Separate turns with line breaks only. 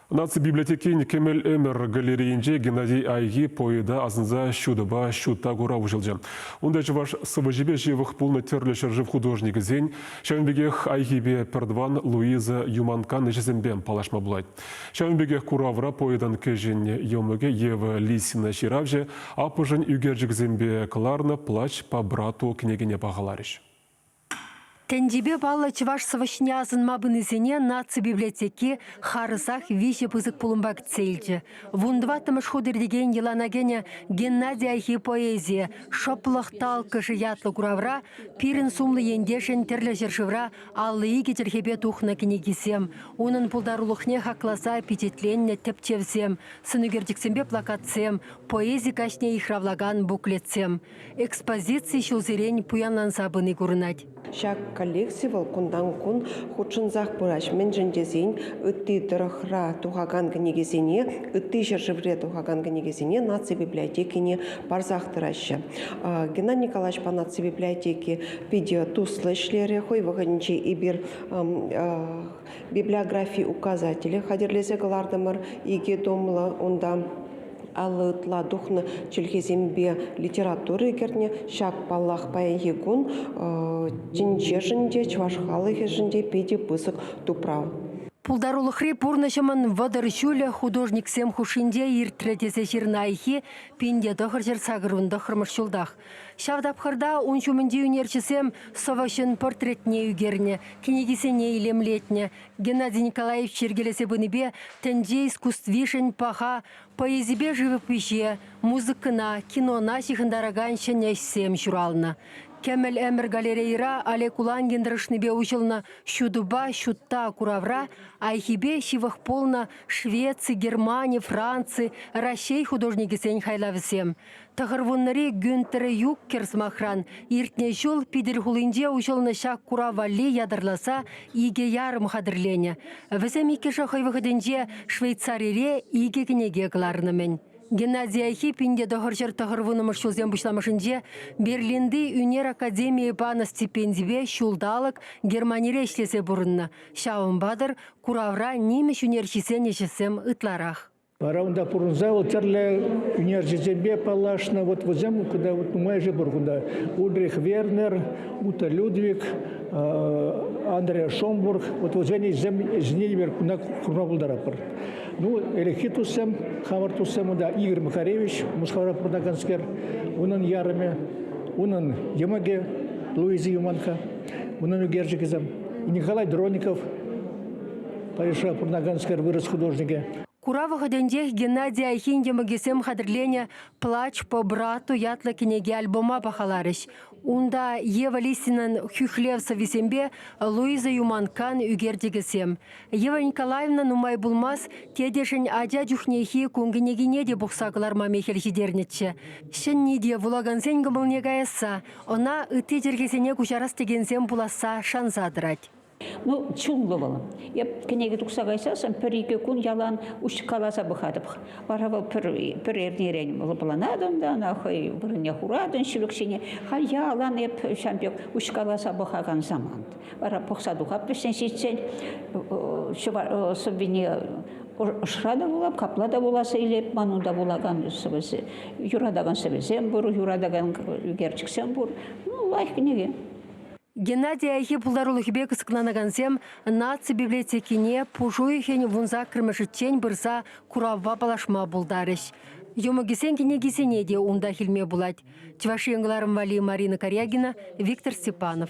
Наци библиотеки Кемел Эмер галереинже Геннадий Айги поеда азынза шудыба шутта гора ужылжы. Онда жываш сывыжебе живых полны терлі шыржыв художник зень, шәвінбегех Айгибе Пердван Луиза Юманкан жезембен палашма булайд. Шәвінбегех куравра поедан кежен емыге Ева Лисина ширавже, апыжын үгержік зембе кыларны плач по брату княгине бағаларыш.
Тендебе бала чываш сывышня азынмабын изене наци библиотеки харысах вище пызык пулымбак цельджі. Вундватымыш худырдеген еланагене Геннадий Айги поэзия, шоплықтал кышы ятлы куравра, пирін сумлы ендешен терлі жершывра аллы иге терхебе тухна кенегисем. Унын пулдарулықне хакласа пететленне тепчевсем, сынугердіксембе плакатсем, поэзия кашне ихравлаган буклетсем. Экспозиции шулзерень пуянлансабыны курынать.
Шак коллекция кундан кун худшинзах пыраш мен жендезин ытты дырахра тухаган книгезине ытты жержевре тухаган книгезине наци библиотекине барзах тыраща. Геннадий Николаевич по наци библиотеки видео туслышлере хой вагончи и бир библиографии указатели хадерлезе галардамар иге домла онда алытла духны челхезембе литературы керне шак паллах паягун чинчешінде чвашхалы хежінде педи пысык туправ.
Пулдарулықри пурнашымын вадарышуля художник сем хушинде иртретесе жирнайхи пинде дохыржыр сагырунда хырмышшулдах. Шавдапхырда уншумынде унерчесем совашын портретне үгерне, книгисене илемлетне. Геннадий Николаевич чергелесе быныбе тенже искусствишен паха, поэзибе живопище, музыкына, кинона сихындараган шенешсем журална. Кемел Эмер галерейра але кулан гендрышныбе учылна шудуба шутта куравра, айхибе шивых полна Швеции, Германии, Франции, России художники сень хайлавсем. Тахарвуннари Гюнтер Юккерс махран, иртне жол пидер хулинде учылна шак куравали ядарласа иге ярым хадырлене. Весем икеша хайвыходенже Швейцарире иге кнеге кларнымен. Геннадий Айги пинде дохорчар тахарвунымыш шулзем бушламышынже Берлинды Үнер Академии пана стипендиве шулдалык Германире ишлесе бурынна. Шауын бадыр куравра немеш үнерчисен ешесем ытларах.
Раунда пурунза вот терле университете палашна вот возьму куда вот майже бургунда Ульрих Вернер, Ута Людвиг, Андреа Шомбург вот возьми зенивер куда хурнабулдарапар. Ну элехитусем, хавартусем да Игорь Макаревич, Мусхара Пурнаганскер, унан ярме, унан Ямаге, Луиза Юманка, унан Гержикизам, Николай Дроников, Париша Пурнаганскер вырос художники.
Курава ходендех Геннадий Айхинге магисем хадрления «Плач по брату» ятла книги альбома пахаларыш. Унда Ева Лисинан хюхлевса висембе Луиза Юманкан үгердегесем. Ева Николаевна нумай булмас тедешен аджа джухнехи кунгенегине де бухсаклар мамехел жидернетче. Шенниде вулагансен гамылнегаяса, она ыты жергесене кучарас тегенсем буласа шансадрать.
Ну, чуллывал. Я книги туксагайсасам, перике кун ялан ушкаласа бахадабх. Варавал перернерень лапаланадон, да, нахай вырня хурадон, шилукшине. Хай ялан еп шампек ушкаласа бахаган замант. Вара похсадуха пресенсицен, собине шрада була, каплада була сейлеп, мануда булаган севесе. Юрадаган севесем бур, юрадаган герчиксем бур. Ну, лайх книги.
Геннадий Айги пулдарулыхбек сыкнанагансем наци библиотекине пужуихен вунза кірмішітчен бірса куравва балашма булдарыш. Йомагисен кенегисене де унда хилме булать. Чваши Вали Марина Корягина, Виктор Степанов.